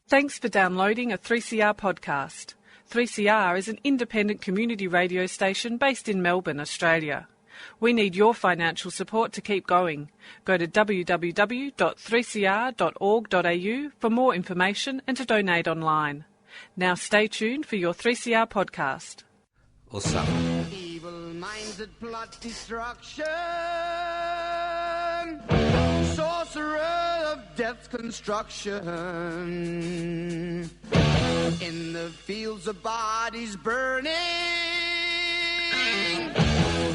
Thanks for downloading a 3CR podcast. 3CR is an independent community radio station based in Melbourne, Australia. We need your financial support to keep going. Go to www.3cr.org.au for more information and to donate online. Now stay tuned for your 3CR podcast. Awesome. Evil minds that plot destruction, sorcerer of death's construction, in the fields of bodies burning,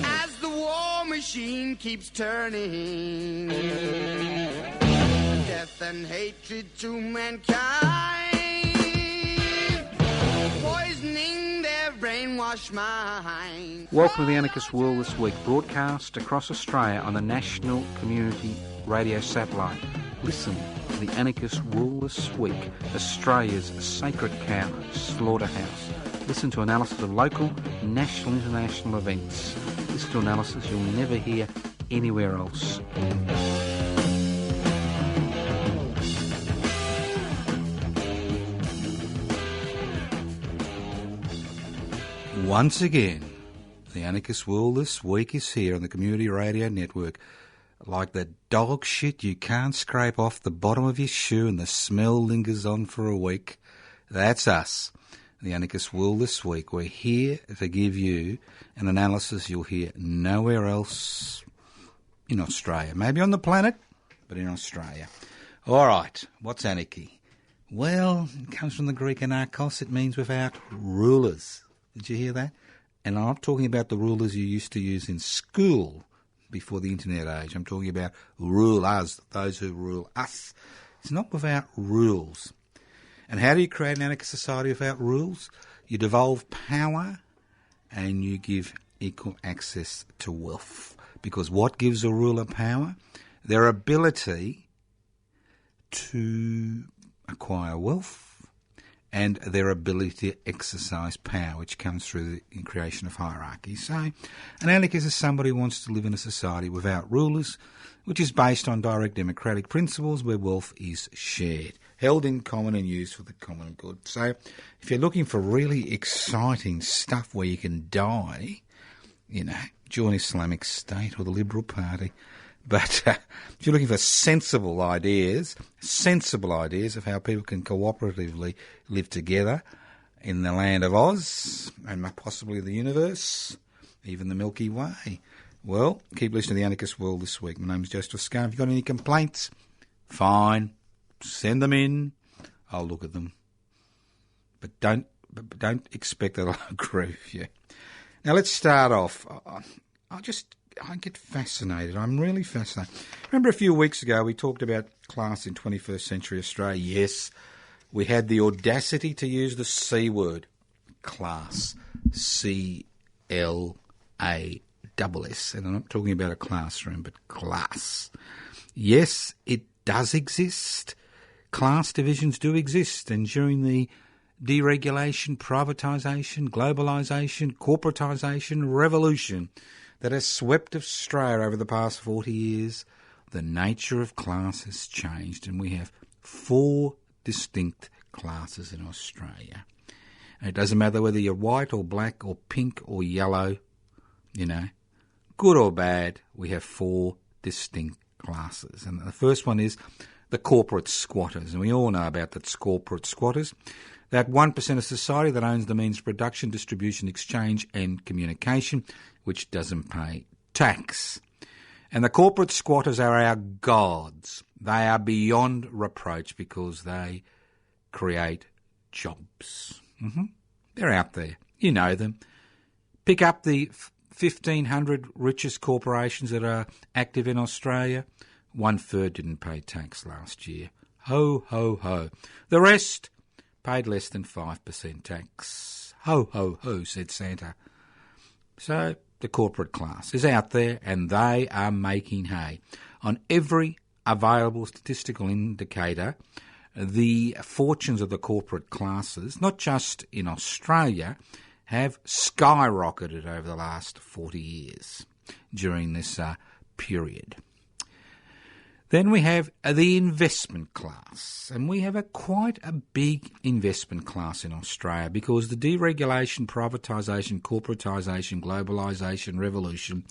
as the war machine keeps turning, death and hatred to mankind, poisoning their brainwashed mind. Welcome to the Anarchist World This Week, broadcast across Australia on the National Community Radio Satellite. Listen to the Anarchist World This Week, Australia's sacred cow slaughterhouse. Listen to analysis of local, national, international events. Listen to analysis you'll never hear anywhere else. Once again, the Anarchist World This Week is here on the Community Radio Network. Like the dog shit you can't scrape off the bottom of your shoe and the smell lingers on for a week. That's us, the Anarchist World This Week. We're here to give you an analysis you'll hear nowhere else in Australia. Maybe on the planet, but in Australia. All right, what's anarchy? Well, it comes from the Greek anarchos. It means without rulers. Did you hear that? And I'm not talking about the rulers you used to use in school before the internet age. I'm talking about rulers, those who rule us. It's not without rules. And how do you create an anarchist society without rules? You devolve power and you give equal access to wealth. Because what gives a ruler power? Their ability to acquire wealth and their ability to exercise power, which comes through the creation of hierarchy. So an anarchist is somebody who wants to live in a society without rulers, which is based on direct democratic principles where wealth is shared, held in common and used for the common good. So if you're looking for really exciting stuff where you can die, join Islamic State or the Liberal Party. But if you're looking for sensible ideas of how people can cooperatively live together in the land of Oz and possibly the universe, even the Milky Way, well, keep listening to the Anarchist World This Week. My name is Joseph Scar. If you've got any complaints, fine, send them in. I'll look at them. But don't expect that I'll agree with you. Now let's start off. I get fascinated. I'm really fascinated. Remember a few weeks ago we talked about class in 21st century Australia? Yes, we had the audacity to use the C word, class, C-L-A-S-S. And I'm not talking about a classroom, but class. Yes, it does exist. Class divisions do exist. And during the deregulation, privatisation, globalisation, corporatisation, revolution that has swept Australia over the past 40 years, the nature of class has changed, and we have 4 distinct classes in Australia. And it doesn't matter whether you're white or black or pink or yellow, good or bad, we have 4 distinct classes. And the first one is the corporate squatters, and we all know about that corporate squatters. That 1% of society that owns the means of production, distribution, exchange and communication, which doesn't pay tax. And the corporate squatters are our gods. They are beyond reproach because they create jobs. They're out there. You know them. Pick up the 1,500 richest corporations that are active in Australia. 1/3 didn't pay tax last year. Ho, ho, ho. The rest paid less than 5% tax. Ho, ho, ho, said Santa. So the corporate class is out there and they are making hay. On every available statistical indicator, the fortunes of the corporate classes, not just in Australia, have skyrocketed over the last 40 years during this period. Then we have the investment class, and we have quite a big investment class in Australia because the deregulation, privatisation, corporatisation, globalisation revolution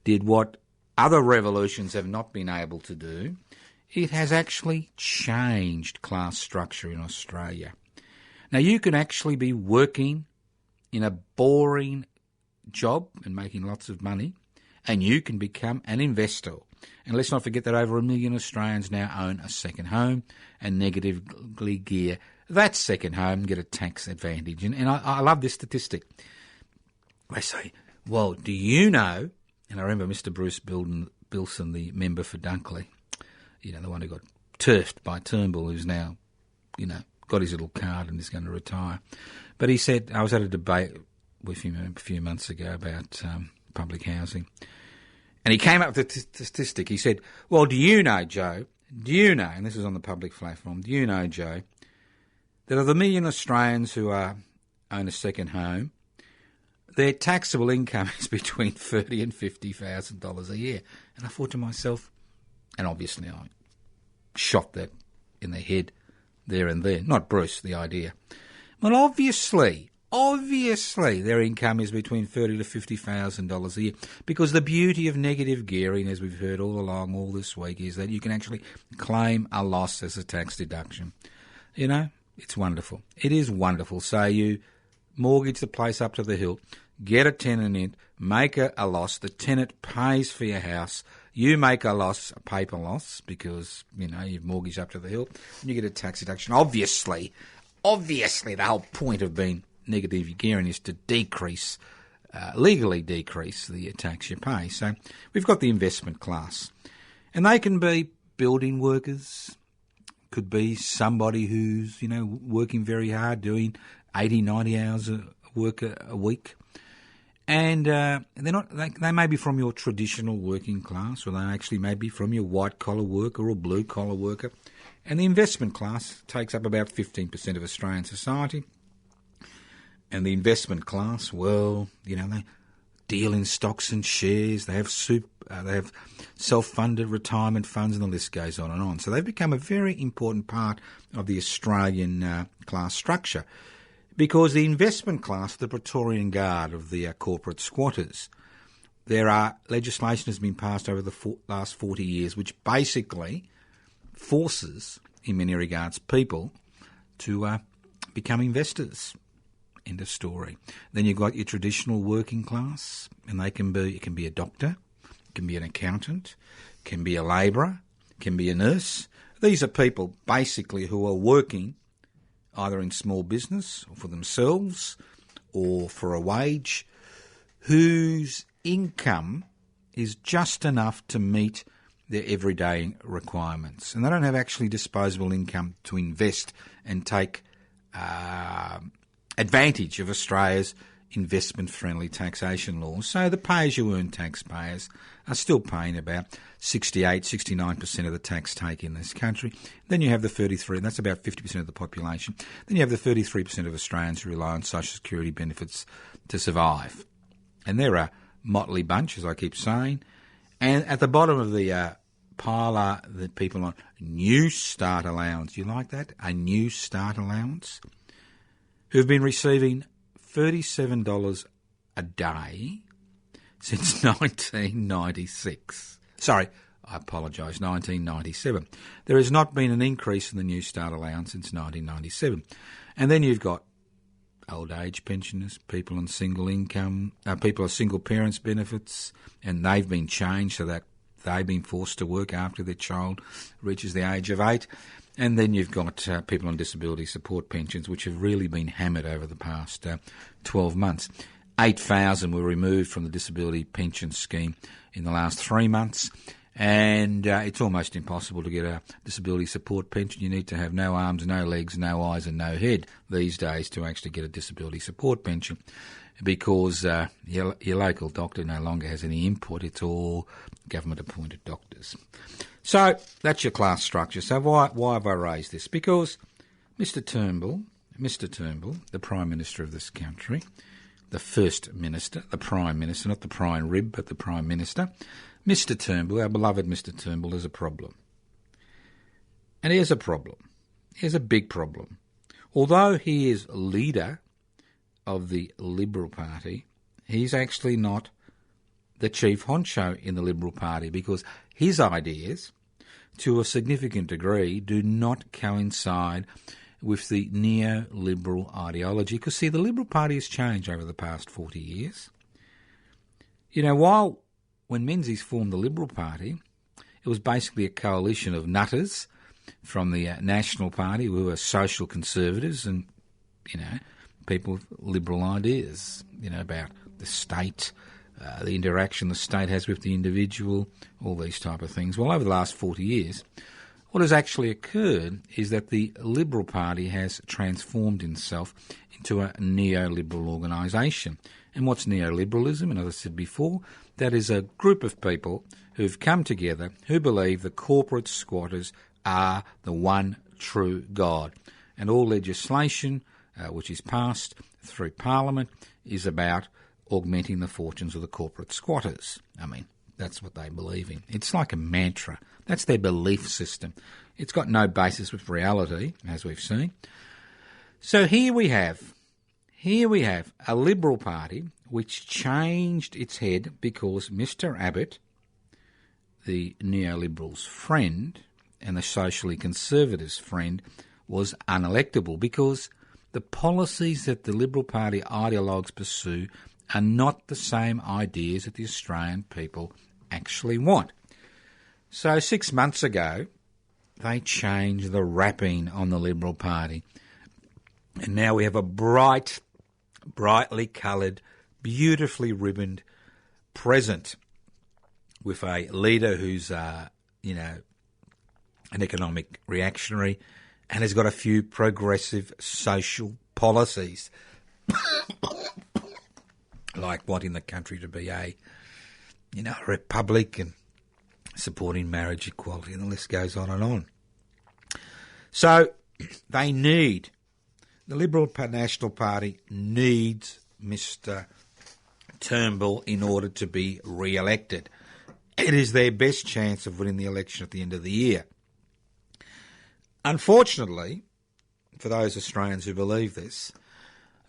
did what other revolutions have not been able to do. It has actually changed class structure in Australia. Now, you can actually be working in a boring job and making lots of money, and you can become an investor. And let's not forget that over 1 million Australians now own a second home and negatively gear that second home and get a tax advantage. And I love this statistic. They say, well, do you know, and I remember Mr. Bruce Bilson, the member for Dunkley, you know, the one who got turfed by Turnbull, who's now, you know, got his little card and is going to retire. But he said, I was at a debate with him a few months ago about public housing, and he came up with a statistic. He said, well, do you know, Joe, and this is on the public platform, do you know, Joe, that of the 1 million Australians who own a second home, their taxable income is between $30,000 and $50,000 a year? And I thought to myself, and obviously I shot that in the head there and there, not Bruce, the idea. Well, obviously their income is between $30,000 to $50,000 a year, because the beauty of negative gearing, as we've heard all along all this week, is that you can actually claim a loss as a tax deduction. You know, it's wonderful. It is wonderful. So you mortgage the place up to the hilt, get a tenant in, make a loss, the tenant pays for your house, you make a loss, a paper loss, because, you know, you've mortgaged up to the hilt, and you get a tax deduction. Obviously, the whole point of being negative gearing is to legally decrease the tax you pay. So we've got the investment class, and they can be building workers, could be somebody who's, you know, working very hard, doing 80, 90 hours of work a week. And they may be from your traditional working class, or they actually may be from your white-collar worker or blue-collar worker. And the investment class takes up about 15% of Australian society. And the investment class, well, you know, they deal in stocks and shares, they have self-funded retirement funds, and the list goes on and on. So they've become a very important part of the Australian class structure, because the investment class, the Praetorian Guard of the corporate squatters, legislation has been passed over the last 40 years, which basically forces, in many regards, people to become investors. End of story. Then you've got your traditional working class, and it can be a doctor, it can be an accountant, it can be a labourer, it can be a nurse. These are people basically who are working either in small business or for themselves or for a wage, whose income is just enough to meet their everyday requirements. And they don't have actually disposable income to invest and take advantage of Australia's investment-friendly taxation laws. So the pay-as-you-earn taxpayers are still paying about 69% of the tax take in this country. Then you have the 33%, and that's about 50% of the population. Then you have the 33% of Australians who rely on social security benefits to survive. And they're a motley bunch, as I keep saying. And at the bottom of the pile are the people on New Start allowance. You like that? A New Start allowance? Who've been receiving $37 a day since 1996. Sorry, I apologise, 1997. There has not been an increase in the New Start allowance since 1997. And then you've got old age pensioners, people on single income, people on single parents benefits, and they've been changed so that they've been forced to work after their child reaches the age of 8. And then you've got people on disability support pensions, which have really been hammered over the past 12 months. 8,000 were removed from the disability pension scheme in the last 3 months, and it's almost impossible to get a disability support pension. You need to have no arms, no legs, no eyes and no head these days to actually get a disability support pension, because your local doctor no longer has any input. It's all government-appointed doctors. So that's your class structure. So why have I raised this? Because Mr Turnbull, the Prime Minister of this country, the First Minister, the Prime Minister, not the Prime Rib, but the Prime Minister, Mr Turnbull, our beloved Mr Turnbull, has a problem. And here's a problem. Here's a big problem. Although he is leader of the Liberal Party, he's actually not the chief honcho in the Liberal Party, because his ideas, to a significant degree, do not coincide with the neoliberal ideology. Because, see, the Liberal Party has changed over the past 40 years. You know, when Menzies formed the Liberal Party, it was basically a coalition of nutters from the National Party who were social conservatives and, people with liberal ideas, about the state, the interaction the state has with the individual, all these type of things. Well, over the last 40 years, what has actually occurred is that the Liberal Party has transformed itself into a neoliberal organisation. And what's neoliberalism? And as I said before, that is a group of people who've come together who believe the corporate squatters are the one true God. And all legislation which is passed through Parliament is about augmenting the fortunes of the corporate squatters. I mean, that's what they believe in. It's like a mantra. That's their belief system. It's got no basis with reality, as we've seen. So here we have a Liberal Party which changed its head because Mr Abbott, the neoliberals' friend and the socially conservatives' friend, was unelectable because the policies that the Liberal Party ideologues pursue are not the same ideas that the Australian people actually want. So 6 months ago, they changed the wrapping on the Liberal Party. And now we have a brightly coloured, beautifully ribboned present with a leader who's, an economic reactionary and has got a few progressive social policies, like wanting the country to be a republic and supporting marriage equality, and the list goes on and on. So the Liberal National Party needs Mr Turnbull in order to be re-elected. It is their best chance of winning the election at the end of the year. Unfortunately, for those Australians who believe this,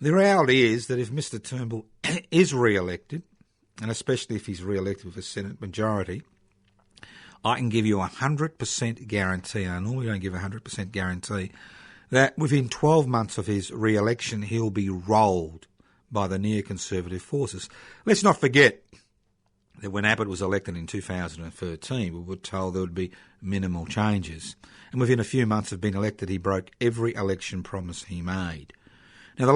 the reality is that if Mr Turnbull is re-elected, and especially if he's re-elected with a Senate majority, I can give you a 100% guarantee, and I normally don't give a 100% guarantee, that within 12 months of his re-election, he'll be rolled by the neoconservative forces. Let's not forget that when Abbott was elected in 2013, we were told there would be minimal changes. And within a few months of being elected, he broke every election promise he made. Now, the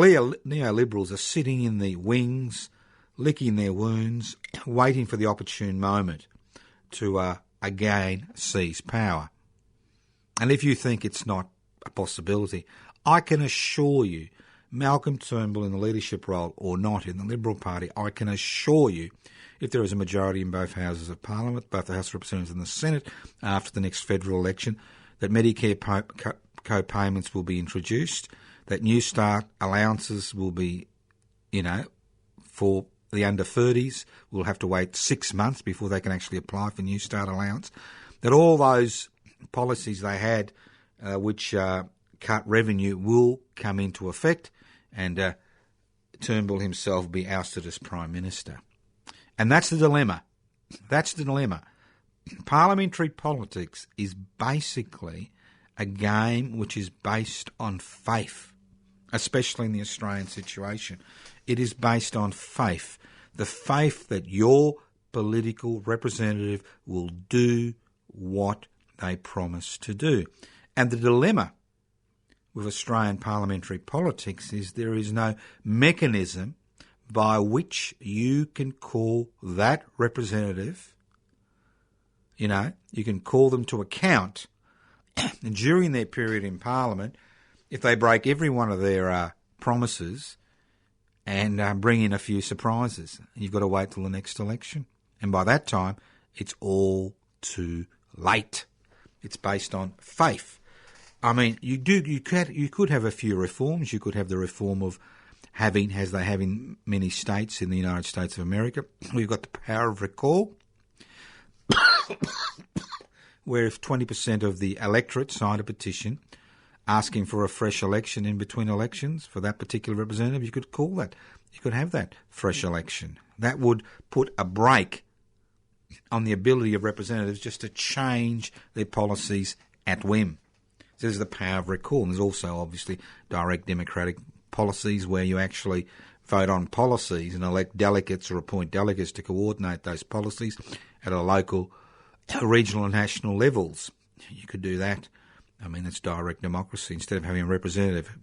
neoliberals are sitting in the wings, licking their wounds, waiting for the opportune moment to again seize power. And if you think it's not a possibility, I can assure you, Malcolm Turnbull in the leadership role or not in the Liberal Party, I can assure you, if there is a majority in both houses of Parliament, both the House of Representatives and the Senate, after the next federal election, that Medicare co-payments will be introduced, that New Start allowances will be, for the under-30s, will have to wait 6 months before they can actually apply for New Start allowance, that all those policies they had which cut revenue will come into effect, and Turnbull himself will be ousted as Prime Minister. And that's the dilemma. That's the dilemma. Parliamentary politics is basically a game which is based on faith, especially in the Australian situation. It is based on faith. The faith that your political representative will do what they promise to do. And the dilemma with Australian parliamentary politics is there is no mechanism by which you can call that representative, you can call them to account during their period in Parliament if they break every one of their promises and bring in a few surprises. You've got to wait till the next election. And by that time, it's all too late. It's based on faith. I mean, you could have a few reforms. You could have the reform of having, as they have in many states in the United States of America, we've got the power of recall, where if 20% of the electorate signed a petition asking for a fresh election in between elections for that particular representative, you could call that. You could have that fresh election. That would put a brake on the ability of representatives just to change their policies at whim. So there's the power of recall. And there's also, obviously, direct democratic policies where you actually vote on policies and elect delegates or appoint delegates to coordinate those policies at a local, regional and national levels. You could do that. I mean, it's direct democracy instead of having a representative,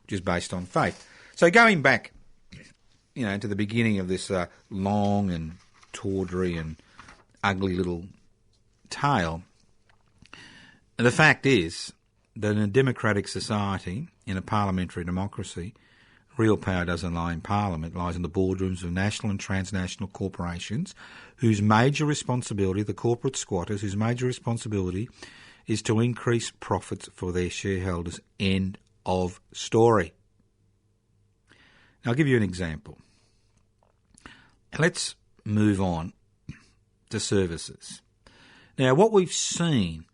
which is based on faith. So going back, to the beginning of this long and tawdry and ugly little tale, the fact is that in a democratic society, in a parliamentary democracy, real power doesn't lie in Parliament. It lies in the boardrooms of national and transnational corporations whose major responsibility, the corporate squatters, whose major responsibility is to increase profits for their shareholders. End of story. Now, I'll give you an example. Let's move on to services. Now, what we've seen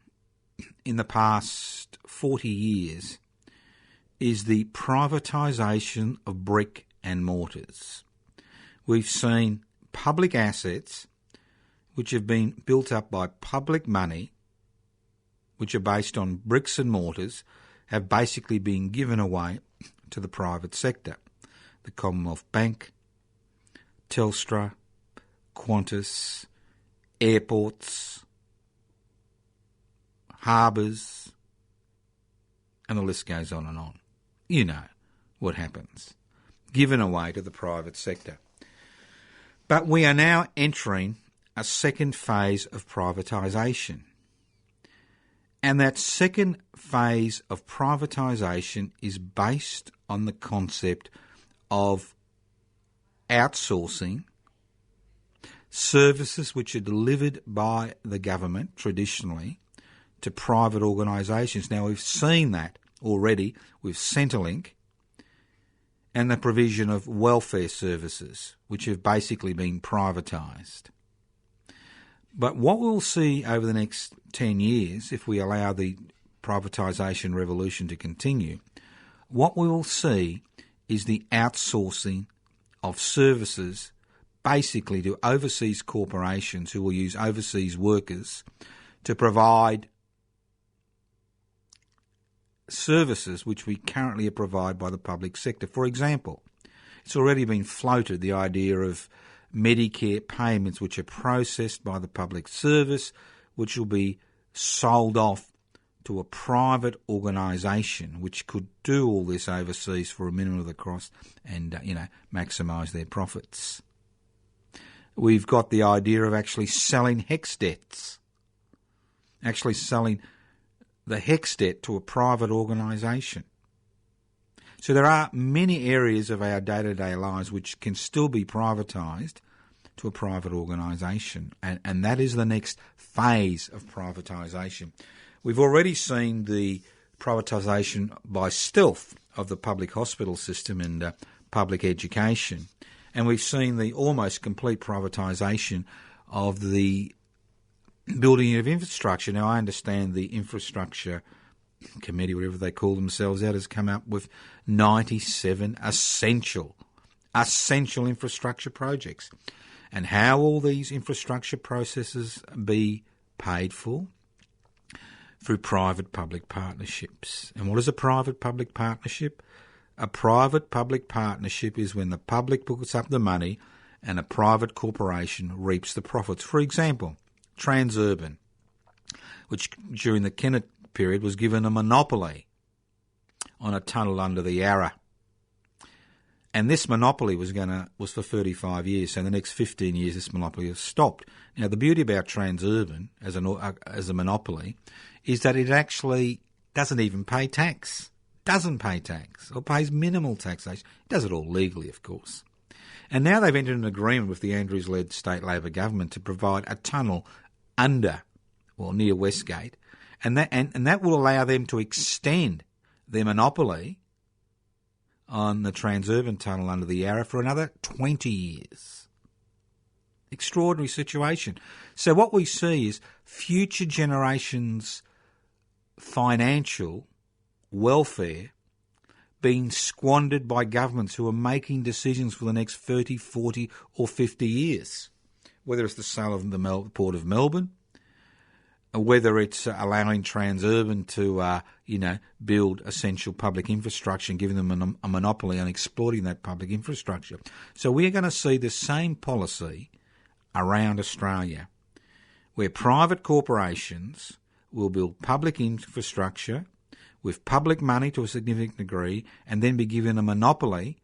in the past 40 years is the privatisation of brick and mortars. We've seen public assets which have been built up by public money, which are based on bricks and mortars, have basically been given away to the private sector. The Commonwealth Bank, Telstra, Qantas, airports, harbours, and the list goes on and on. You know what happens. Given away to the private sector. But we are now entering a second phase of privatisation. And that second phase of privatisation is based on the concept of outsourcing services which are delivered by the government traditionally to private organisations. Now, we've seen that already with Centrelink and the provision of welfare services, which have basically been privatised. But what we'll see over the next 10 years, if we allow the privatisation revolution to continue, what we will see is the outsourcing of services basically to overseas corporations who will use overseas workers to provide services which we currently provide by the public sector. For example, it's already been floated, the idea of Medicare payments which are processed by the public service, which will be sold off to a private organisation which could do all this overseas for a minimum of the cost and, maximise their profits. We've got the idea of actually selling HECS debts, actually selling the HECS debt to a private organisation. So there are many areas of our day-to-day lives which can still be privatised to a private organisation, and that is the next phase of privatisation. We've already seen the privatisation by stealth of the public hospital system and public education, and we've seen the almost complete privatisation of the building of infrastructure. Now, I understand the infrastructure committee, whatever they call themselves out, has come up with 97 essential infrastructure projects. And how all these infrastructure processes be paid for? Through private-public partnerships. And what is a private-public partnership? A private-public partnership is when the public puts up the money and a private corporation reaps the profits. For example, Transurban, which during the Kennett period was given a monopoly on a tunnel under the Yarra. And this monopoly was for 35 years. So in the next 15 years, this monopoly has stopped. Now, the beauty about Transurban as a monopoly is that it actually doesn't even pay tax. Doesn't pay tax or pays minimal taxation. It does it all legally, of course. And now they've entered an agreement with the Andrews-led state Labor government to provide a tunnel near Westgate, and that will allow them to extend their monopoly on the Transurban tunnel under the Yarra for another 20 years. Extraordinary situation. So what we see is future generations' financial welfare being squandered by governments who are making decisions for the next 30, 40 or 50 years, whether it's the sale of the Port of Melbourne, or whether it's allowing Transurban to, build essential public infrastructure and giving them a monopoly on exploiting that public infrastructure. So we're going to see the same policy around Australia, where private corporations will build public infrastructure with public money to a significant degree and then be given a monopoly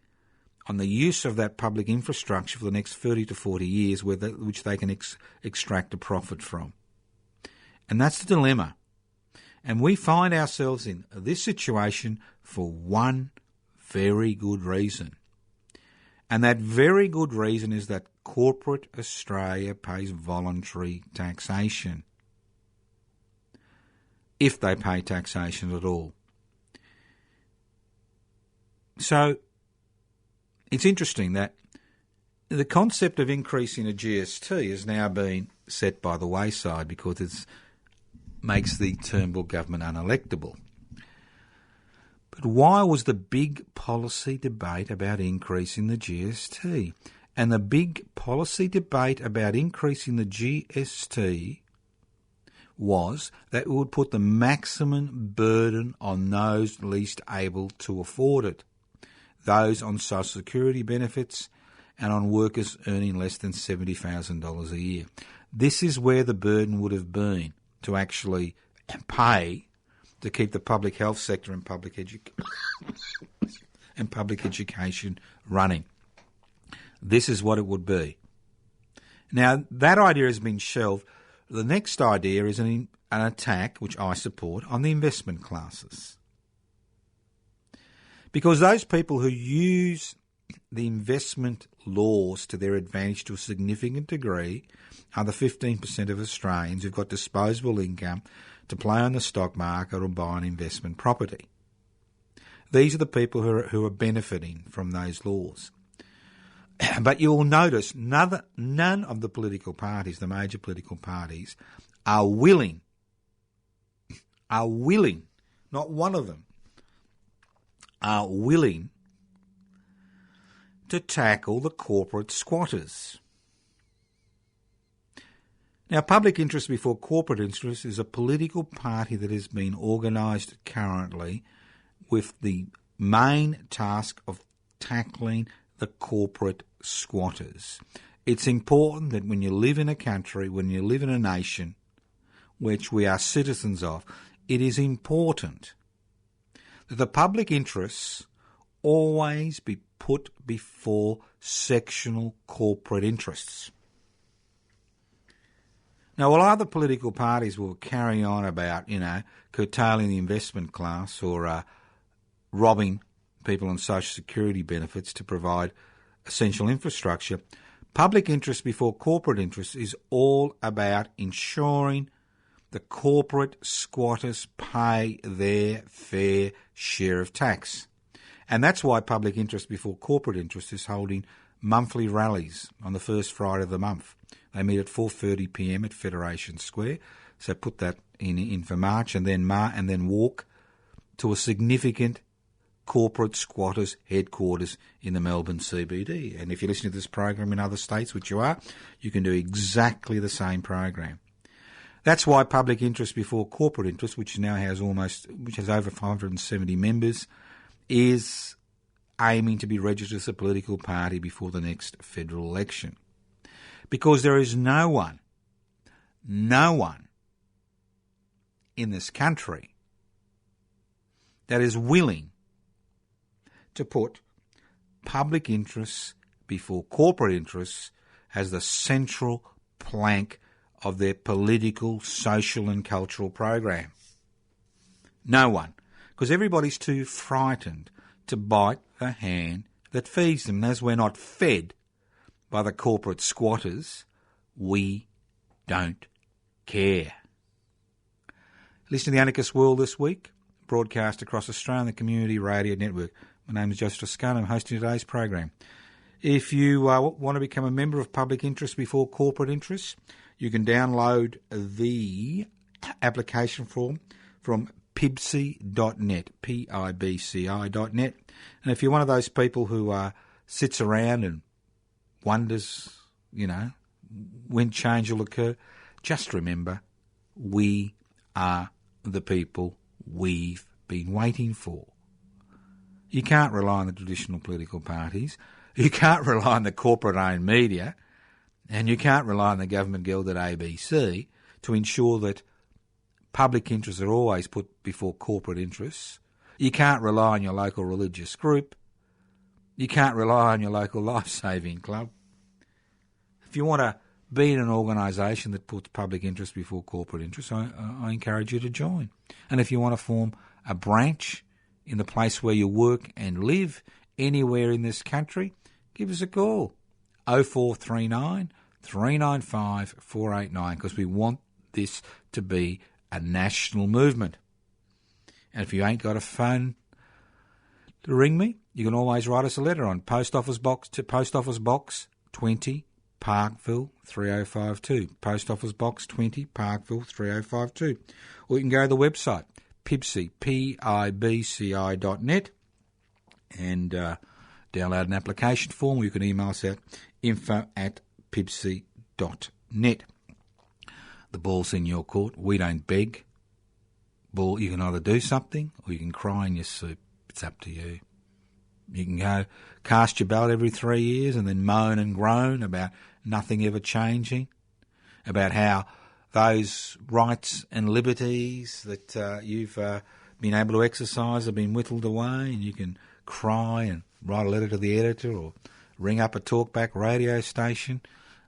on the use of that public infrastructure for the next 30 to 40 years, which they can extract a profit from. And that's the dilemma. And we find ourselves in this situation for one very good reason. And that very good reason is that corporate Australia pays voluntary taxation, if they pay taxation at all. So it's interesting that the concept of increasing a GST has now been set by the wayside because it makes the Turnbull government unelectable. But why was the big policy debate about increasing the GST? And the big policy debate about increasing the GST was that it would put the maximum burden on those least able to afford it, those on social security benefits and on workers earning less than $70,000 a year. This is where the burden would have been to actually pay to keep the public health sector and public education running. This is what it would be. Now, that idea has been shelved. The next idea is an attack, which I support, on the investment classes. Because those people who use the investment laws to their advantage to a significant degree are the 15% of Australians who've got disposable income to play on the stock market or buy an investment property. These are the people who are benefiting from those laws. But you'll notice none of the political parties, the major political parties, are willing, not one of them, are willing to tackle the corporate squatters. Now, Public Interest Before Corporate Interest is a political party that has been organised currently with the main task of tackling the corporate squatters. It's important that when you live in a country, when you live in a nation, which we are citizens of, it is important that the public interests always be put before sectional corporate interests. Now, while other political parties will carry on about, curtailing the investment class or robbing people on social security benefits to provide essential infrastructure, public interest before corporate interest is all about ensuring the corporate squatters pay their fair share of tax. And that's why public interest before corporate interest is holding monthly rallies on the first Friday of the month. They meet at 4:30 p.m. at Federation Square. So put that in for March and then walk to a significant corporate squatters headquarters in the Melbourne CBD. And if you're listening to this program in other states, which you are, you can do exactly the same program. That's why public interest before corporate interest, which now has over 570 members, is aiming to be registered as a political party before the next federal election. Because there is no one in this country that is willing to put public interests before corporate interests as the central plank of their political, social and cultural program. No one. Because everybody's too frightened to bite the hand that feeds them. And as we're not fed by the corporate squatters, we don't care. Listen to The Anarchist World this week, broadcast across Australia on the Community Radio Network. My name is Joseph Toscano. I'm hosting today's program. If you want to become a member of Public Interest Before Corporate Interests, you can download the application form from pibci.net, pibci.net. And if you're one of those people who sits around and wonders, when change will occur, just remember, we are the people we've been waiting for. You can't rely on the traditional political parties. You can't rely on the corporate-owned media. And you can't rely on the government-gilded ABC to ensure that public interests are always put before corporate interests. You can't rely on your local religious group. You can't rely on your local life-saving club. If you want to be in an organisation that puts public interest before corporate interests, I encourage you to join. And if you want to form a branch in the place where you work and live anywhere in this country, give us a call, 0439 395 489, because we want this to be a national movement. And if you ain't got a phone to ring me, you can always write us a letter on Post Office Box 20, Parkville 3052. Post Office Box 20, Parkville 3052. Or you can go to the website, pibci, pibci.net, and download an application form, or you can email us at info@pibci.net. The ball's in your court. We don't beg. Ball, you can either do something or you can cry in your soup. It's up to you. You can go cast your ballot every 3 years and then moan and groan about nothing ever changing, about how those rights and liberties that you've been able to exercise have been whittled away, and you can cry and write a letter to the editor or ring up a talkback radio station.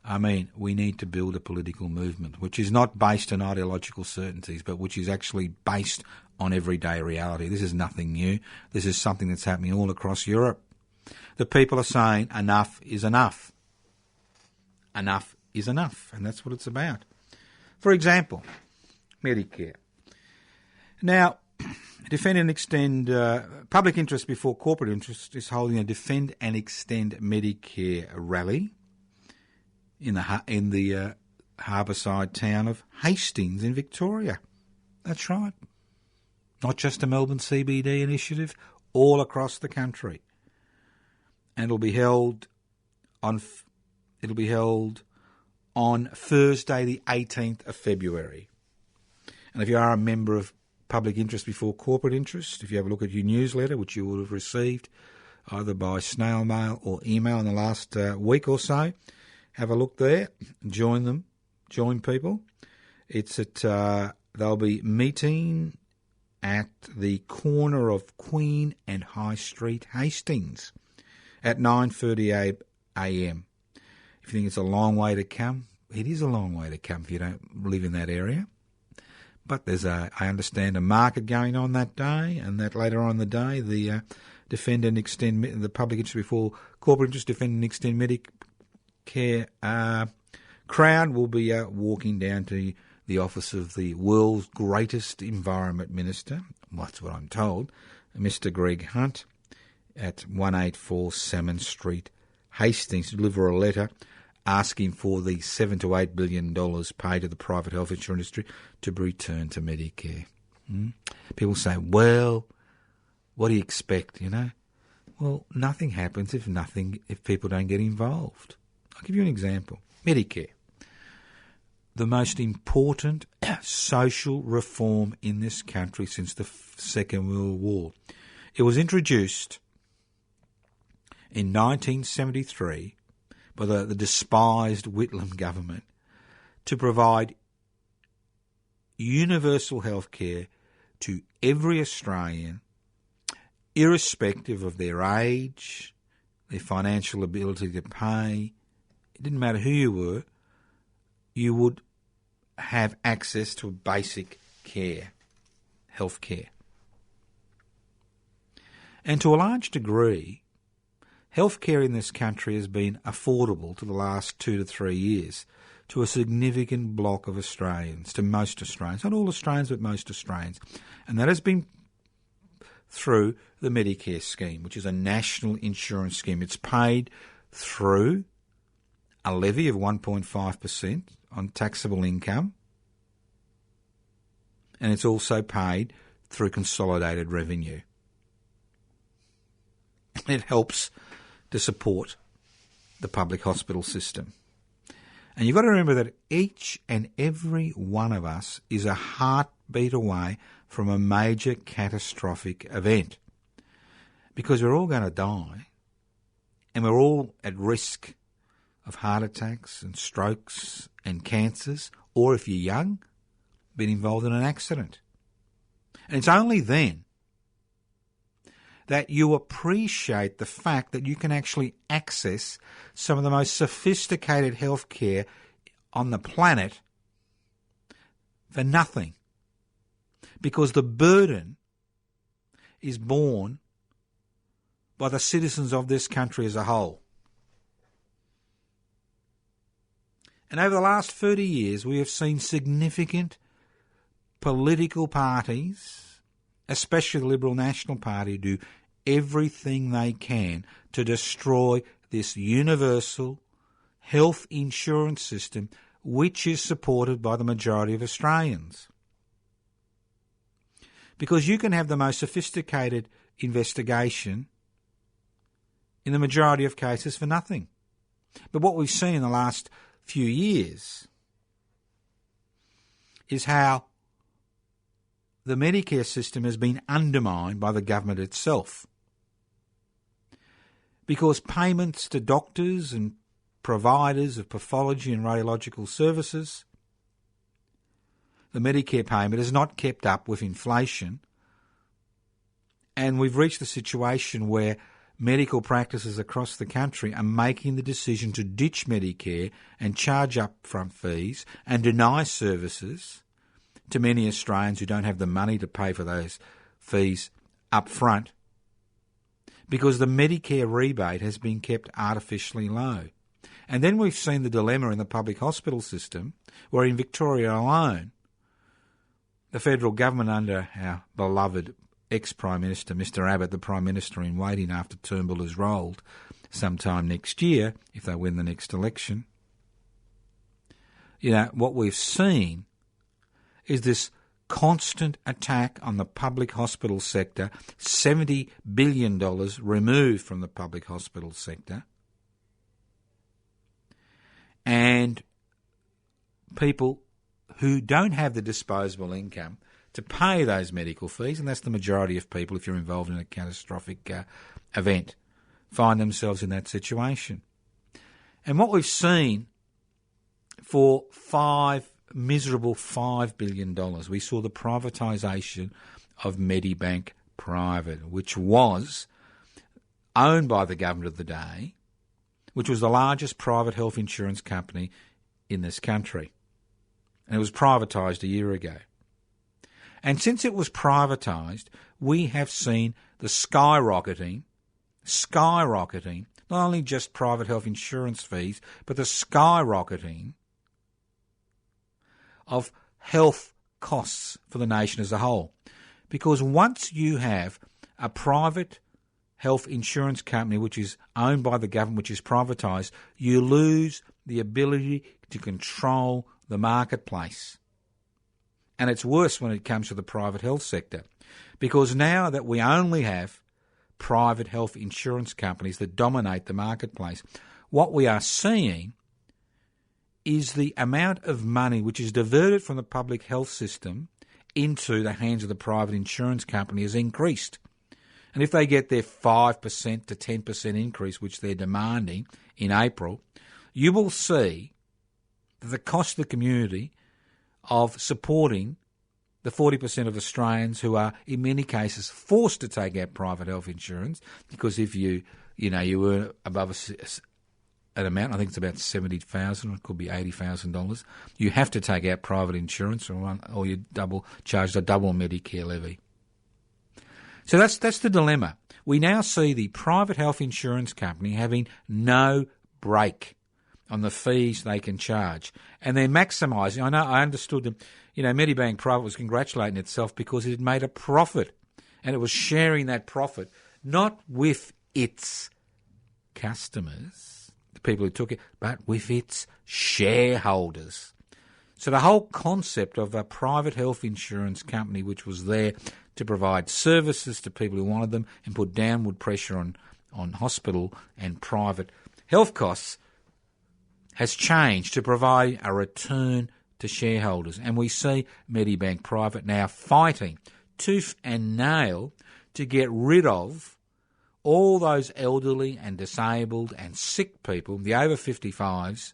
I mean, we need to build a political movement which is not based on ideological certainties, but which is actually based on everyday reality. This is nothing new. This is something that's happening all across Europe. The people are saying enough is enough. Enough is enough, and that's what it's about. For example, Medicare. Now, Defend and Extend, Public Interest Before Corporate Interest is holding a Defend and Extend Medicare rally in the harbourside town of Hastings in Victoria. That's right. Not just a Melbourne CBD initiative, all across the country. And it'll be held on Thursday, the 18th of February. And if you are a member of Public Interest Before Corporate Interest, if you have a look at your newsletter, which you will have received either by snail mail or email in the last week or so, have a look there. Join people. It's at they'll be meeting at the corner of Queen and High Street, Hastings, at 9:30 a.m. If you think it's a long way to come, it is a long way to come if you don't live in that area. But there's I understand, a market going on that day, and that later on in the day, the Defend and Extend, the Public Interest Before Corporate Interest Defend and Extend Medicare crowd will be walking down to the office of the world's greatest environment minister, that's what I'm told, Mr. Greg Hunt, at 184 Salmon Street, Hastings, to deliver a letter asking for the $7 to $8 billion paid to the private health insurance industry to be returned to Medicare. People say, well, what do you expect, Well, nothing happens if people don't get involved. I'll give you an example. Medicare, the most important social reform in this country since the Second World War. It was introduced in 1973 by the despised Whitlam government to provide universal health care to every Australian, irrespective of their age, their financial ability to pay. It didn't matter who you were, you would have access to basic care, health care. And to a large degree, healthcare in this country has been affordable to the last 2 to 3 years to a significant block of Australians, to most Australians, not all Australians, but most Australians. And that has been through the Medicare scheme, which is a national insurance scheme. It's paid through a levy of 1.5% on taxable income, and it's also paid through consolidated revenue. It helps to support the public hospital system. And you've got to remember that each and every one of us is a heartbeat away from a major catastrophic event, because we're all going to die, and we're all at risk of heart attacks and strokes and cancers, or if you're young, been involved in an accident. And it's only then that you appreciate the fact that you can actually access some of the most sophisticated healthcare on the planet for nothing, because the burden is borne by the citizens of this country as a whole. And over the last 30 years, we have seen significant political parties, especially the Liberal National Party, do everything they can to destroy this universal health insurance system which is supported by the majority of Australians. Because you can have the most sophisticated investigation in the majority of cases for nothing. But what we've seen in the last few years is how the Medicare system has been undermined by the government itself, because payments to doctors and providers of pathology and radiological services, the Medicare payment has not kept up with inflation, and we've reached a situation where medical practices across the country are making the decision to ditch Medicare and charge upfront fees and deny services to many Australians who don't have the money to pay for those fees up front, because the Medicare rebate has been kept artificially low. And then we've seen the dilemma in the public hospital system, where in Victoria alone, the federal government under our beloved ex-Prime Minister, Mr Abbott, the Prime Minister in waiting after Turnbull is rolled sometime next year, if they win the next election, what we've seen is this constant attack on the public hospital sector, $70 billion removed from the public hospital sector, and people who don't have the disposable income to pay those medical fees, and that's the majority of people if you're involved in a catastrophic event, find themselves in that situation. And what we've seen for miserable $5 billion, we saw the privatisation of Medibank Private, which was owned by the government of the day, which was the largest private health insurance company in this country. And it was privatised a year ago. And since it was privatised, we have seen the skyrocketing, not only just private health insurance fees, but the skyrocketing of health costs for the nation as a whole. Because once you have a private health insurance company which is owned by the government, which is privatised, you lose the ability to control the marketplace. And it's worse when it comes to the private health sector, because now that we only have private health insurance companies that dominate the marketplace, what we are seeing is the amount of money which is diverted from the public health system into the hands of the private insurance company has increased. And if they get their 5% to 10% increase, which they're demanding in April, you will see that the cost to the community of supporting the 40% of Australians who are, in many cases, forced to take out private health insurance, because if you earn above an amount, I think it's about $70,000, it could be $80,000, you have to take out private insurance, or you charge a double Medicare levy. So that's the dilemma. We now see the private health insurance company having no break on the fees they can charge, and they're maximising. I understood them. Medibank Private was congratulating itself because it had made a profit, and it was sharing that profit not with its customers, people who took it, but with its shareholders. So the whole concept of a private health insurance company which was there to provide services to people who wanted them and put downward pressure on hospital and private health costs has changed to provide a return to shareholders. And we see Medibank Private now fighting tooth and nail to get rid of all those elderly and disabled and sick people, the over 55s,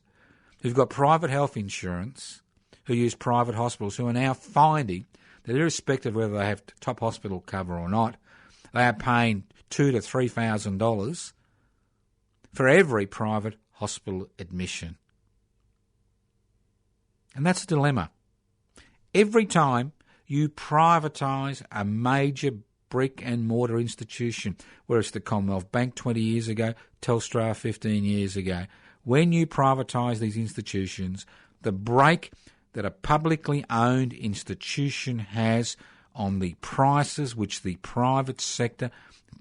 who've got private health insurance, who use private hospitals, who are now finding that irrespective of whether they have top hospital cover or not, they are paying $2,000 to $3,000 for every private hospital admission. And that's a dilemma. Every time you privatise a major brick and mortar institution, whether it's the Commonwealth Bank 20 years ago, Telstra 15 years ago, when you privatise these institutions, the break that a publicly owned institution has on the prices which the private sector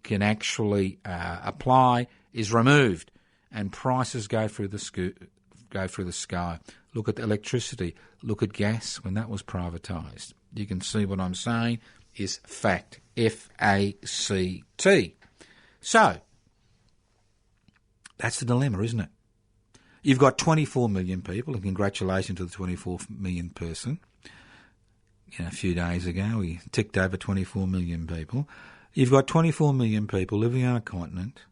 can actually apply is removed, and prices go through the sky. Look at electricity. Look at gas when that was privatised. You can see what I'm saying is fact. F-A-C-T. So, that's the dilemma, isn't it? You've got 24 million people, and congratulations to the 24 million person. A few days ago we ticked over 24 million people. You've got 24 million people living on a continent.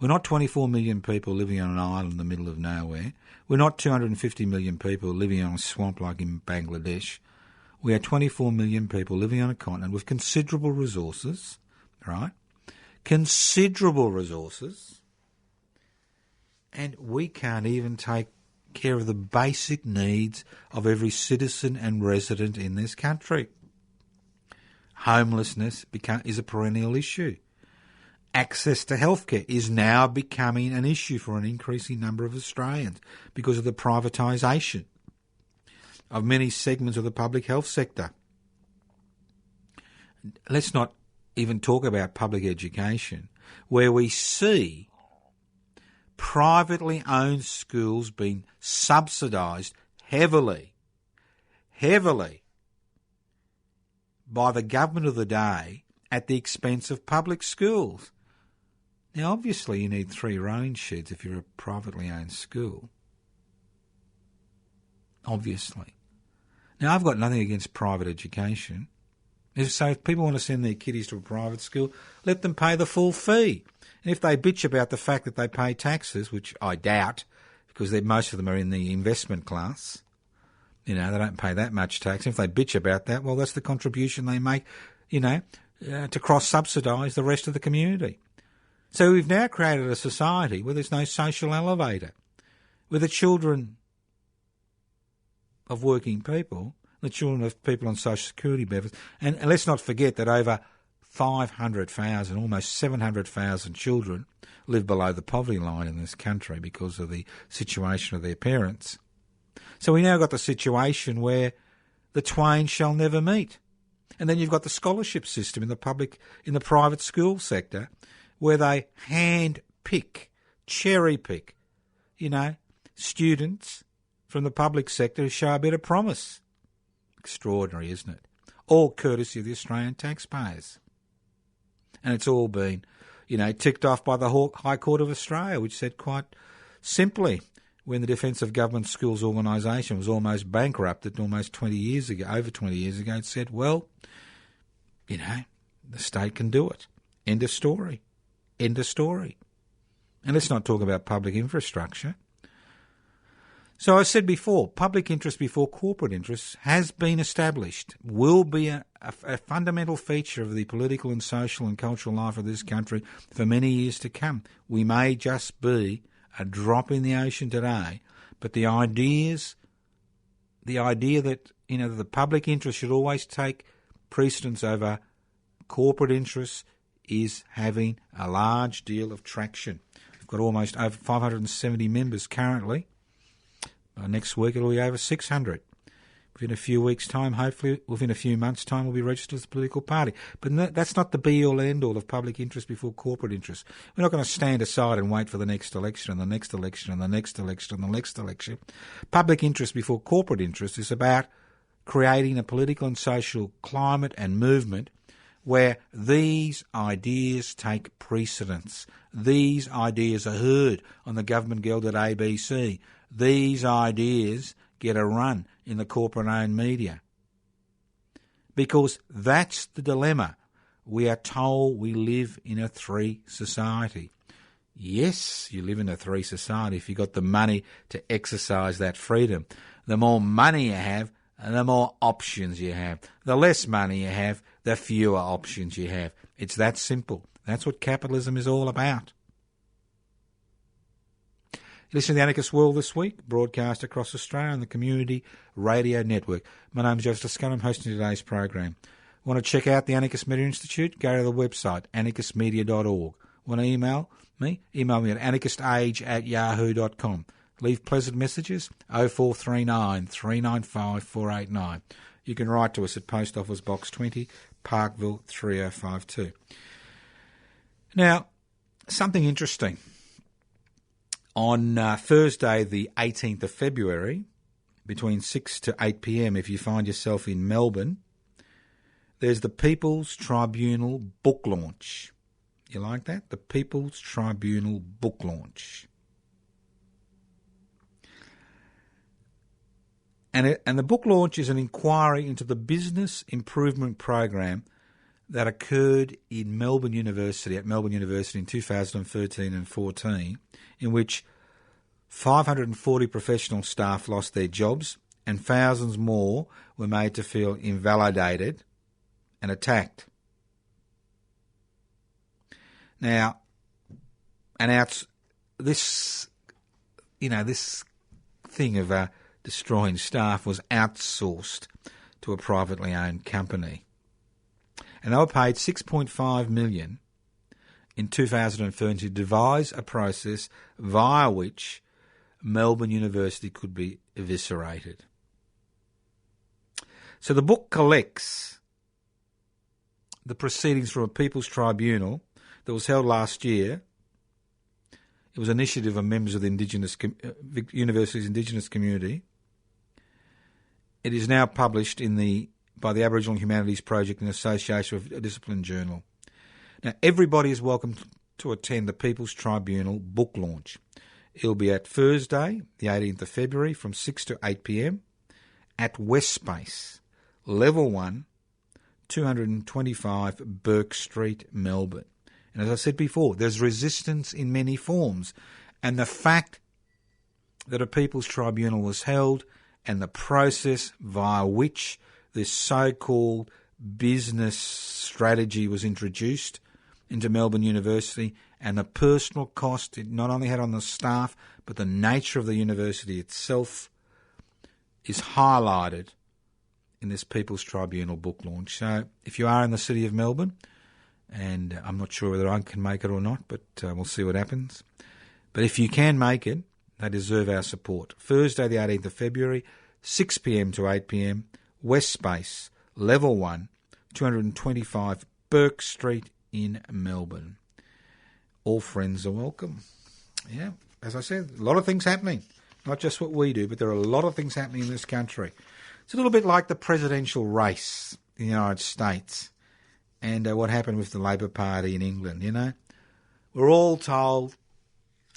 We're not 24 million people living on an island in the middle of nowhere. We're not 250 million people living on a swamp like in Bangladesh. We are 24 million people living on a continent with considerable resources, right? Considerable resources. And we can't even take care of the basic needs of every citizen and resident in this country. Homelessness is a perennial issue. Access to healthcare is now becoming an issue for an increasing number of Australians because of the privatisation of many segments of the public health sector. Let's not even talk about public education, where we see privately owned schools being subsidised heavily by the government of the day at the expense of public schools. Now, obviously, you need 3 rowing sheds if you're a privately owned school. Obviously. Now, I've got nothing against private education. So if people want to send their kiddies to a private school, let them pay the full fee. And if they bitch about the fact that they pay taxes, which I doubt, because most of them are in the investment class, they don't pay that much tax. If they bitch about that, well, that's the contribution they make, to cross-subsidise the rest of the community. So we've now created a society where there's no social elevator, where the children of working people, the children of people on social security benefits, and let's not forget that over 500,000, almost 700,000 children live below the poverty line in this country because of the situation of their parents. So we now got the situation where the twain shall never meet. And then you've got the scholarship system in the private school sector, where they cherry pick, students from the public sector who show a bit of promise. Extraordinary, isn't it? All courtesy of the Australian taxpayers. And it's all been, ticked off by the High Court of Australia, which said quite simply, when the Defence of Government Schools organisation was almost bankrupted almost 20 years ago, over 20 years ago, it said, well, the state can do it. End of story. End of story. And let's not talk about public infrastructure. So I said before, public interest before corporate interests has been established, will be a fundamental feature of the political and social and cultural life of this country for many years to come. We may just be a drop in the ocean today, but the idea that, the public interest should always take precedence over corporate interests is having a large deal of traction. We've got almost over 570 members currently. Next week it'll be over 600. Within a few weeks' time, hopefully within a few months' time, will be registered as a political party. But that's not the be-all, end-all of public interest before corporate interest. We're not going to stand aside and wait for the next election and the next election and the next election and the next election. Public interest before corporate interest is about creating a political and social climate and movement where these ideas take precedence. These ideas are heard on the Government Gelded ABC. These ideas get a run in the corporate-owned media. Because that's the dilemma. We are told we live in a three society. Yes, you live in a three society if you've got the money to exercise that freedom. The more money you have, the more options you have. The less money you have, the fewer options you have. It's that simple. That's what capitalism is all about. You listen to The Anarchist World this week, broadcast across Australia on the Community Radio Network. My name is Joseph Scott. I'm hosting today's program. Want to check out the Anarchist Media Institute? Go to the website, anarchistmedia.org. Want to email me? Email me at anarchistage@yahoo.com. Leave pleasant messages, 0439 395 489. You can write to us at Post Office Box 20, Parkville 3052. Now, something interesting. On Thursday, the 18th of February, between 6 to 8 p.m, if you find yourself in Melbourne, there's the People's Tribunal book launch. You like that? The People's Tribunal book launch. And the book launch is an inquiry into the business improvement program that occurred in Melbourne University, at Melbourne University in 2013 and 14, in which 540 professional staff lost their jobs and thousands more were made to feel invalidated and attacked. Now, this thing of destroying staff was outsourced to a privately owned company. And they were paid $6.5 million in 2013 to devise a process via which Melbourne University could be eviscerated. So the book collects the proceedings from a People's Tribunal that was held last year. It was an initiative of members of the University's Indigenous community. It is now published by the Aboriginal Humanities Project in association with a Discipline Journal. Now, everybody is welcome to attend the People's Tribunal book launch. It'll be at Thursday, the 18th of February, from 6 to 8 p.m. at West Space, Level 1, 225 Burke Street, Melbourne. And as I said before, there's resistance in many forms. And the fact that a People's Tribunal was held and the process via which this so-called business strategy was introduced into Melbourne University, and the personal cost it not only had on the staff, but the nature of the university itself is highlighted in this People's Tribunal book launch. So if you are in the city of Melbourne, and I'm not sure whether I can make it or not, but we'll see what happens. But if you can make it, they deserve our support. Thursday the 18th of February, 6 p.m. to 8 p.m, West Space, Level 1, 225 Burke Street in Melbourne. All friends are welcome. Yeah, as I said, a lot of things happening. Not just what we do, but there are a lot of things happening in this country. It's a little bit like the presidential race in the United States and what happened with the Labor Party in England, you know. We're all told,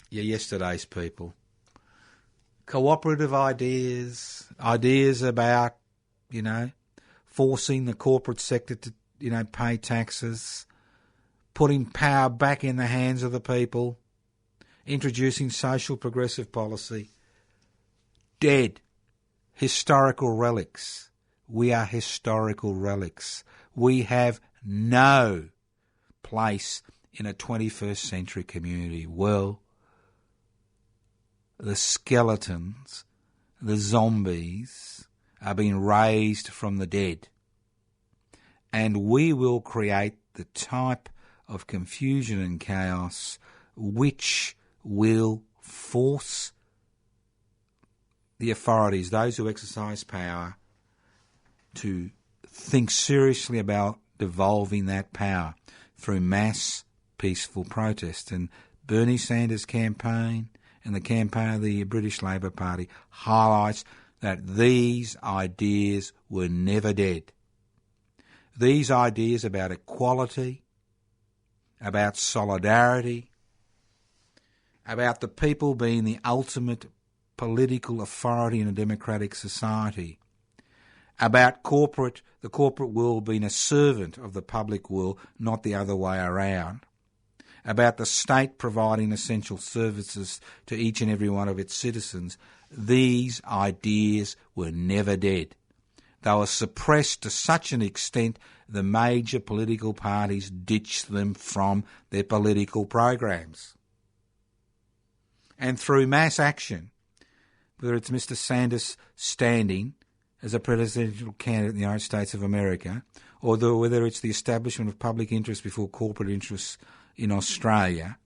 you're yesterday's people. Cooperative ideas about, you know, forcing the corporate sector to, you know, pay taxes, putting power back in the hands of the people, introducing social progressive policy. Dead. Historical relics. We are historical relics. We have no place in a 21st century community. Well, the skeletons, the zombies, are being raised from the dead. And we will create the type of confusion and chaos which will force the authorities, those who exercise power, to think seriously about devolving that power through mass peaceful protest. And Bernie Sanders' campaign and the campaign of the British Labor Party highlights that these ideas were never dead. These ideas about equality, about solidarity, about the people being the ultimate political authority in a democratic society, about the corporate world being a servant of the public world, not the other way around, about the state providing essential services to each and every one of its citizens. These ideas were never dead. They were suppressed to such an extent the major political parties ditched them from their political programs. And through mass action, whether it's Mr. Sanders standing as a presidential candidate in the United States of America, or whether it's the establishment of public interest before corporate interests in Australia,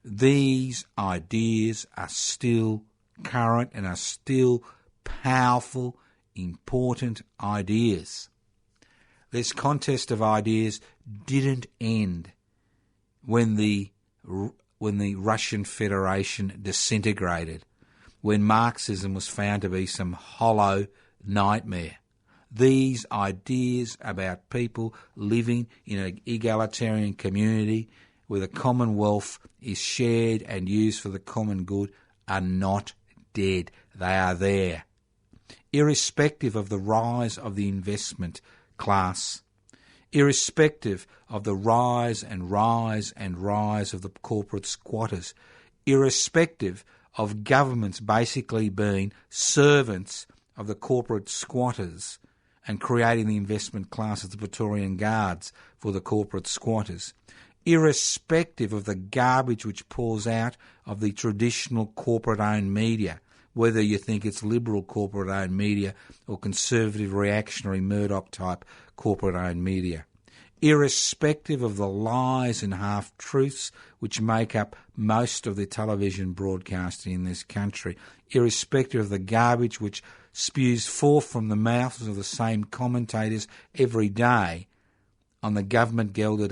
these ideas are still current and are still powerful, important ideas. This contest of ideas didn't end when the Russian Federation disintegrated, when Marxism was found to be some hollow nightmare. These ideas about people living in an egalitarian community where the commonwealth is shared and used for the common good are not dead. They are there. Irrespective of the rise of the investment class, irrespective of the rise and rise and rise of the corporate squatters, irrespective of governments basically being servants of the corporate squatters and creating the investment class as the Praetorian Guards for the corporate squatters, irrespective of the garbage which pours out of the traditional corporate-owned media, whether you think it's liberal corporate-owned media or conservative, reactionary, Murdoch-type corporate-owned media, irrespective of the lies and half-truths which make up most of the television broadcasting in this country, irrespective of the garbage which spews forth from the mouths of the same commentators every day on the government-gelded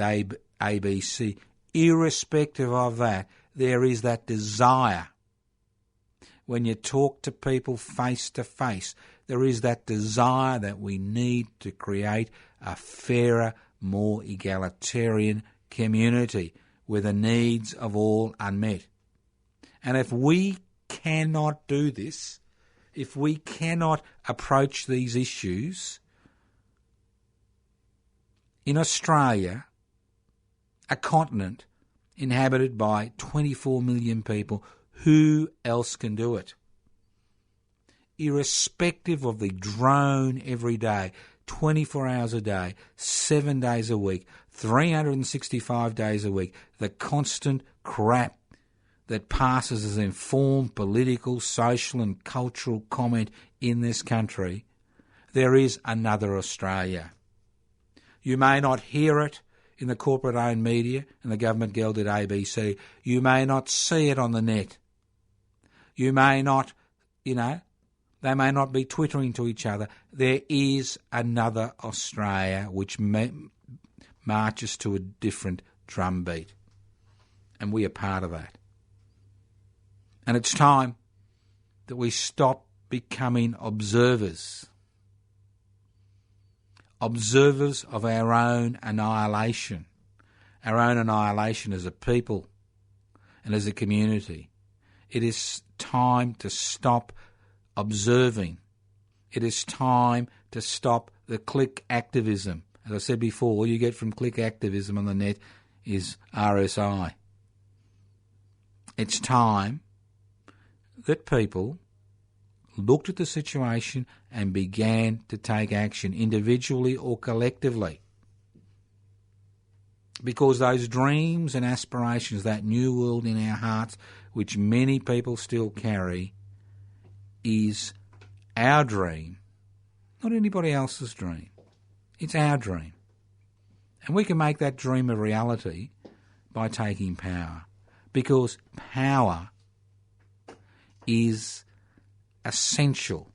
ABC, irrespective of that, there is that desire. When you talk to people face to face, there is that desire that we need to create a fairer, more egalitarian community where the needs of all are met. And if we cannot do this, if we cannot approach these issues in Australia, a continent inhabited by 24 million people, who else can do it? Irrespective of the drone every day, 24 hours a day, 7 days a week, 365 days a week, the constant crap that passes as informed political, social and cultural comment in this country, there is another Australia. You may not hear it in the corporate-owned media and the government-gelded ABC. You may not see it on the net. You may not, they may not be twittering to each other. There is another Australia which marches to a different drumbeat. And we are part of that. And it's time that we stop becoming observers. Observers of our own annihilation. Our own annihilation as a people and as a community. It is time to stop observing. It is time to stop the click activism. As I said before, all you get from click activism on the net is RSI. It's time that people looked at the situation and began to take action individually or collectively. Because those dreams and aspirations, that new world in our hearts, which many people still carry, is our dream, not anybody else's dream. It's our dream. And we can make that dream a reality by taking power. Because power is essential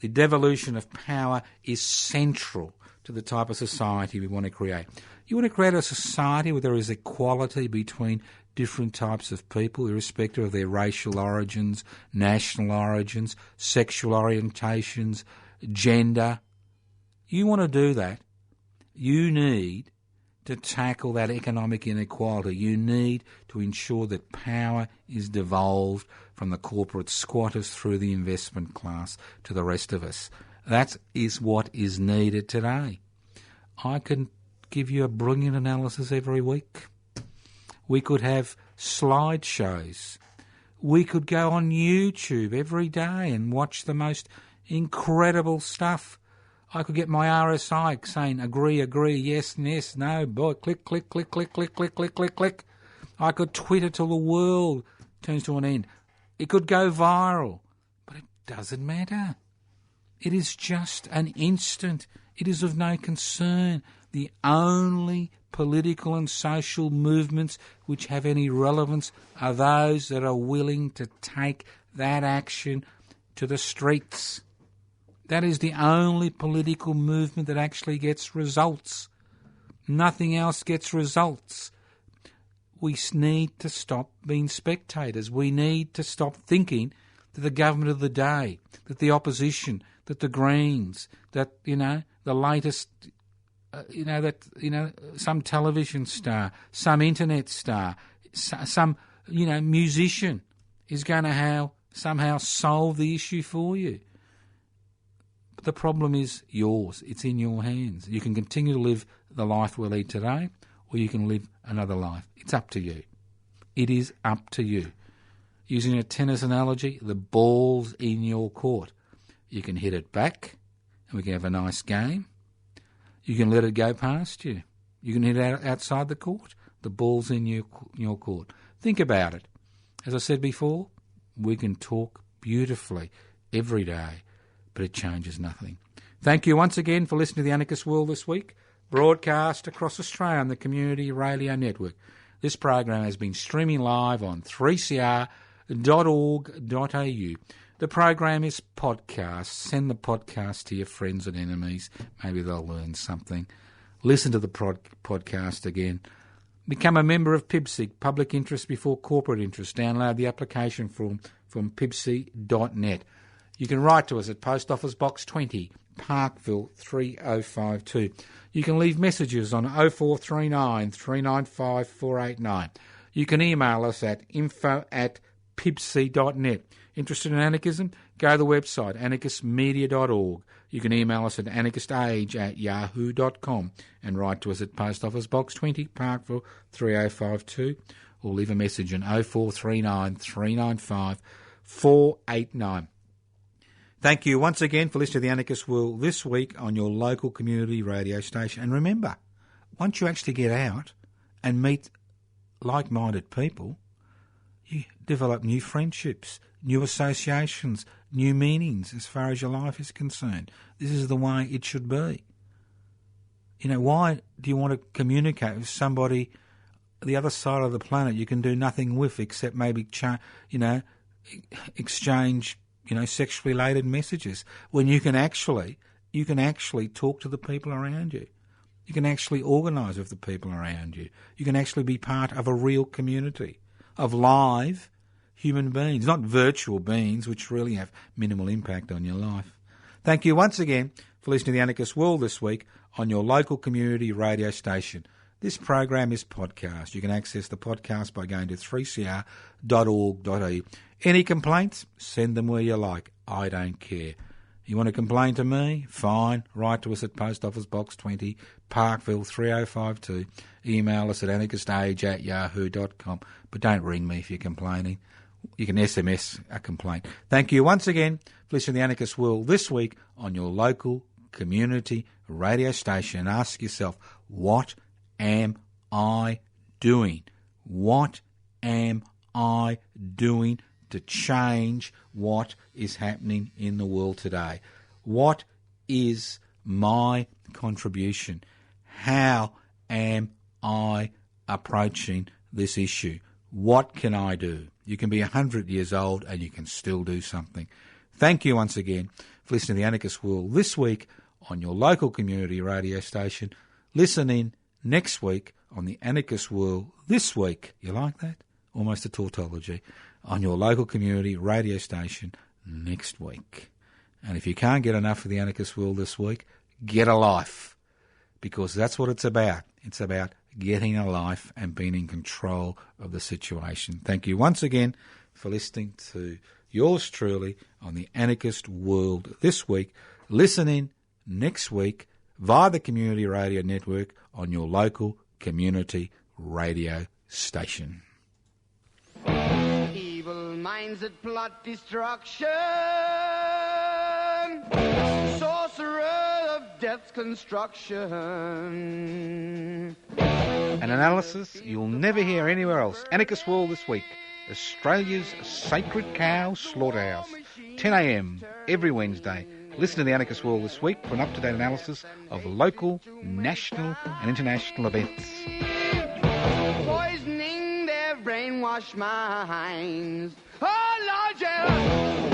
The devolution of power is central to the type of society we want to create. You want to create a society where there is equality between different types of people, irrespective of their racial origins, national origins, sexual orientations, gender. You want to do that. You need to tackle that economic inequality. You need to ensure that power is devolved from the corporate squatters through the investment class to the rest of us. That is what is needed today. I can give you a brilliant analysis every week. We could have slideshows. We could go on YouTube every day and watch the most incredible stuff. I could get my RSI saying agree, yes, no, boy, click. I could tweet it till the world turns to an end. It could go viral, but it doesn't matter. It is just an instant. It is of no concern. The only political and social movements which have any relevance are those that are willing to take that action to the streets. That is the only political movement that actually gets results. Nothing else gets results. We need to stop being spectators. We need to stop thinking that the government of the day, that the opposition, that the Greens, that, the latest, some television star, some internet star, some, musician is going to somehow solve the issue for you. But the problem is yours. It's in your hands. You can continue to live the life we lead today, or you can live another life. It's up to you. It is up to you. Using a tennis analogy, the ball's in your court. You can hit it back, and we can have a nice game. You can let it go past you. You can hit it outside the court. The ball's in your court. Think about it. As I said before, we can talk beautifully every day, but it changes nothing. Thank you once again for listening to The Anarchist World this week, broadcast across Australia on the Community Radio Network. This program has been streaming live on 3cr.org.au. The program is podcast. Send the podcast to your friends and enemies. Maybe they'll learn something. Listen to the podcast again. Become a member of PIBC, Public Interest Before Corporate Interest. Download the application form from pibc.net. You can write to us at Post Office Box 20, Parkville 3052. You can leave messages on 0439 395 489. You can email us at info@pibc.net. Interested in anarchism? Go to the website, anarchistmedia.org. You can email us at anarchistage@yahoo.com and write to us at Post Office Box 20, Parkville 3052, or leave a message on 0439 395 489. Thank you once again for listening to The Anarchist World this week on your local community radio station. And remember, once you actually get out and meet like-minded people, you develop new friendships, new associations, new meanings as far as your life is concerned. This is the way it should be. Why do you want to communicate with somebody the other side of the planet you can do nothing with except maybe, exchange, sexually related messages, when you can actually talk to the people around you. You can actually organise with the people around you. You can actually be part of a real community of live human beings, not virtual beings which really have minimal impact on your life. Thank you once again for listening to The Anarchist World this week on your local community radio station. This program is podcast. You can access the podcast by going to 3cr.org.au. Any complaints? Send them where you like. I don't care. You want to complain to me? Fine. Write to us at Post Office Box 20, Parkville 3052. Email us at anarchistage@yahoo.com. But don't ring me if you're complaining. You can SMS a complaint. Thank you once again for listening to The Anarchist World this week on your local community radio station. And ask yourself, what am I doing? What am I doing to change what is happening in the world today? What is my contribution? How am I approaching this issue? What can I do? You can be 100 years old and you can still do something. Thank you once again for listening to the Anarchist World this week on your local community radio station. Listen in next week on the Anarchist World this week. You like that? Almost a tautology. On your local community radio station next week. And if you can't get enough of the Anarchist World this week, get a life. Because that's what it's about. It's about getting a life and being in control of the situation. Thank you once again for listening to yours truly on the Anarchist World this week. Listen in next week via the Community Radio Network on your local community radio station. Evil minds that plot destruction, sorcerer of death's construction. An analysis you'll never hear anywhere else. Anarchist World this week. Australia's Sacred Cow Slaughterhouse. 10 a.m. every Wednesday. Listen to the Anarchist World this week for an up-to-date analysis of local, national and international events. Poisoning their brainwashed minds. Oh, Lord, yeah.